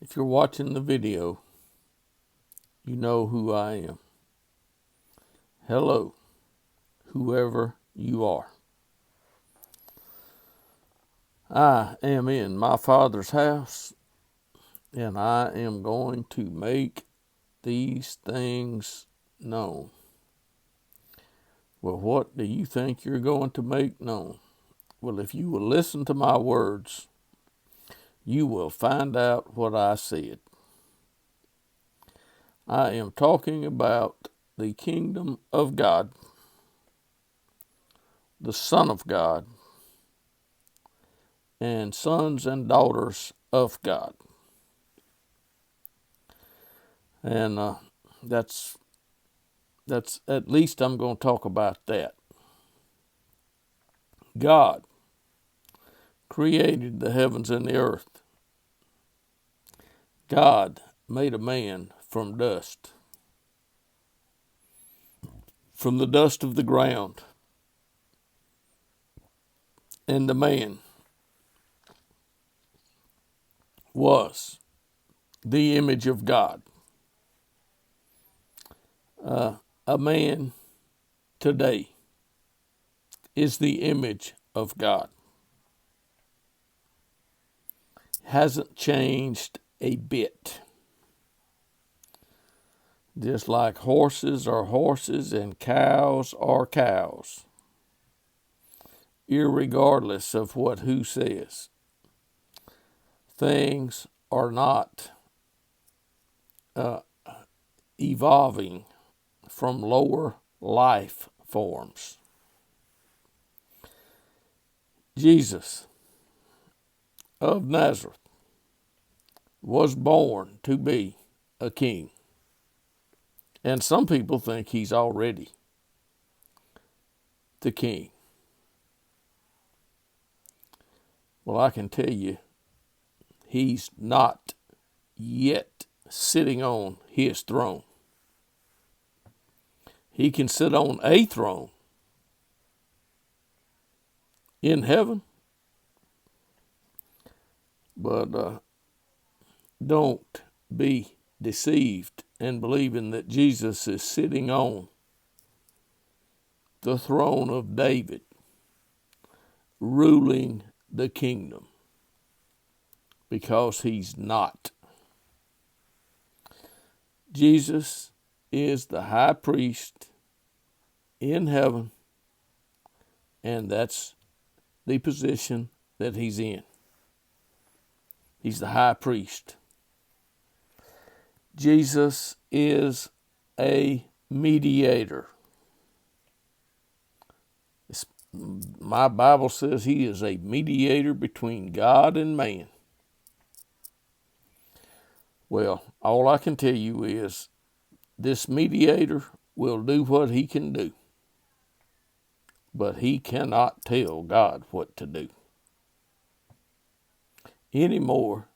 If you're watching the video, you know who I am. Hello, whoever you are. I am in my Father's house, and I am going to make these things known. Well, what do you think you're going to make known? Well, if you will listen to my words, you will find out what I said. I am talking about the kingdom of God, the Son of God, and sons and daughters of God. And that's at least I'm going to talk about that. God created the heavens and the earth. God made a man from dust, from the dust of the ground. And the man was the image of God. A man today is the image of God. Hasn't changed a bit. Just like horses are horses and cows are cows, irregardless of what who says. Things are not evolving from lower life forms. Jesus of Nazareth was born to be a king. And some people think he's already the king. Well, I can tell you, he's not yet sitting on his throne. He can sit on a throne in heaven, but don't be deceived and believing that Jesus is sitting on the throne of David, ruling the kingdom, because he's not. Jesus is the high priest in heaven, and that's the position that he's in. He's the high priest. Jesus is a mediator. My Bible says he is a mediator between God and man. Well, all I can tell you is this mediator will do what he can do, but he cannot tell God what to do any more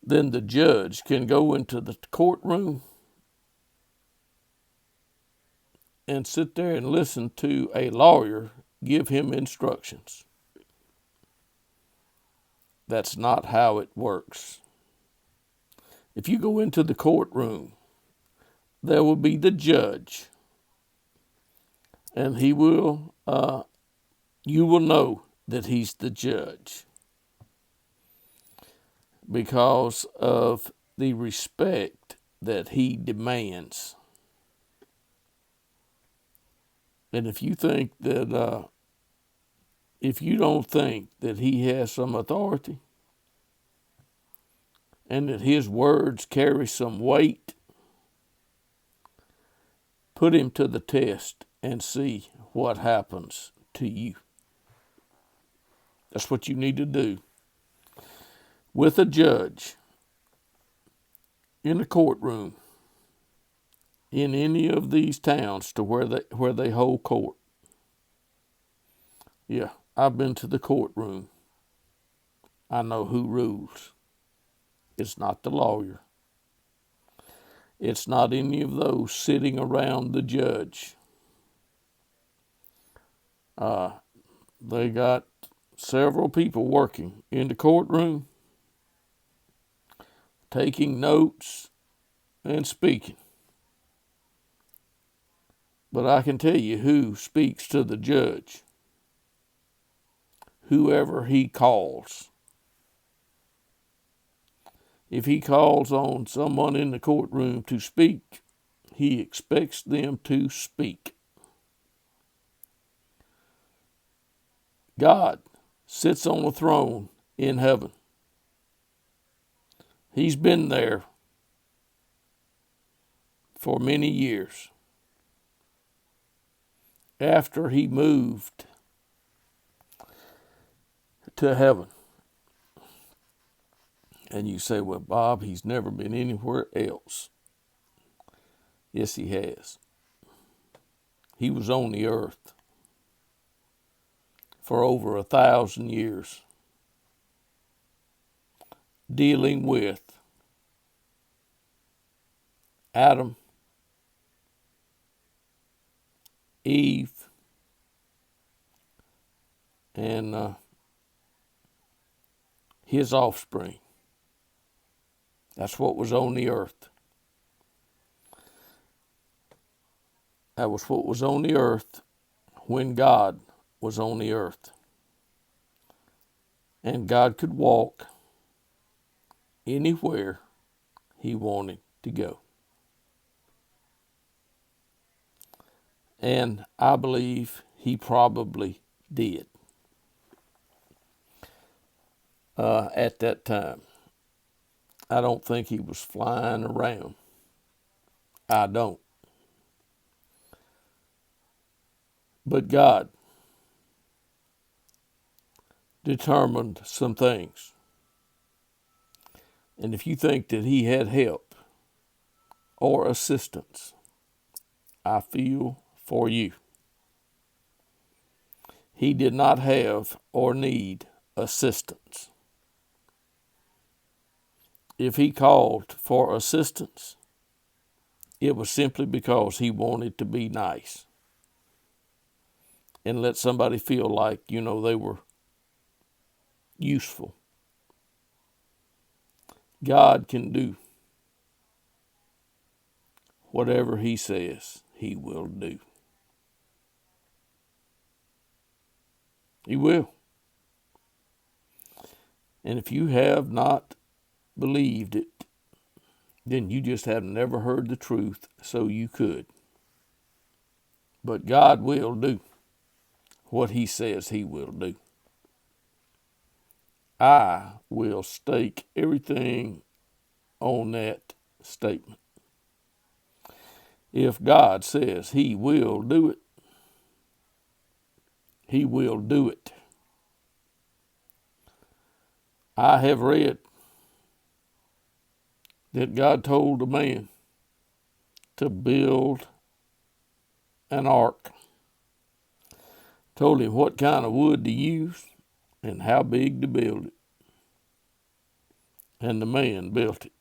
than the judge can go into the courtroom and sit there and listen to a lawyer give him instructions. That's not how it works. If you go into the courtroom, there will be the judge, and you will know that he's the judge because of the respect that he demands. And if you think that, if you don't think that he has some authority and that his words carry some weight, put him to the test and see what happens to you. That's what you need to do with a judge in a courtroom in any of these towns to where they hold court. Yeah, I've been to the courtroom. I know who rules. It's not the lawyer. It's not any of those sitting around the judge. They got several people working in the courtroom, taking notes and speaking. But I can tell you who speaks to the judge. Whoever he calls. If he calls on someone in the courtroom to speak, he expects them to speak. God sits on the throne in heaven. He's been there for many years. After he moved to heaven. And you say, well, Bob, he's never been anywhere else. Yes, he has. He was on the earth for over 1,000 years, dealing with Adam, Eve, and his offspring. That's what was on the earth. That was what was on the earth when God was on the earth. And God could walk anywhere he wanted to go. And I believe he probably did at that time. I don't think he was flying around. I don't. But God determined some things. And if you think that he had help or assistance, I feel for you. He did not have or need assistance. If he called for assistance, it was simply because he wanted to be nice and let somebody feel like, they were useful. God can do whatever he says he will do. He will. And if you have not believed it, then you just have never heard the truth, so you could. But God will do what he says he will do. I will stake everything on that statement. If God says he will do it, he will do it. I have read that God told a man to build an ark. Told him what kind of wood to use and how big to build it. And the man built it.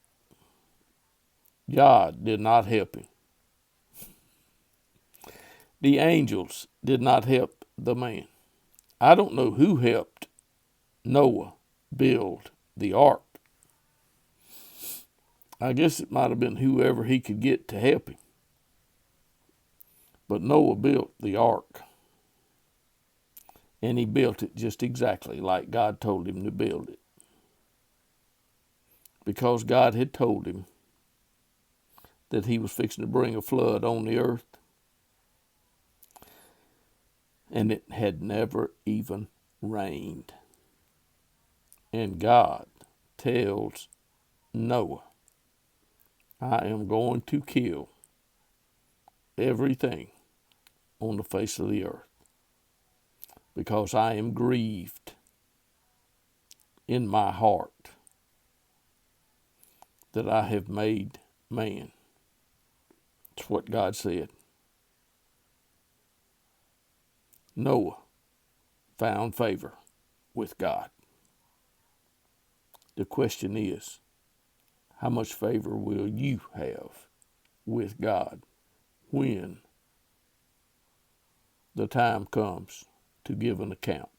God did not help him. The angels did not help the man. I don't know who helped Noah build the ark. I guess it might have been whoever he could get to help him. But Noah built the ark. And he built it just exactly like God told him to build it. Because God had told him that he was fixing to bring a flood on the earth. And it had never even rained. And God tells Noah, I am going to kill everything on the face of the earth because I am grieved in my heart that I have made man. It's what God said. Noah found favor with God. The question is, how much favor will you have with God when the time comes to give an account?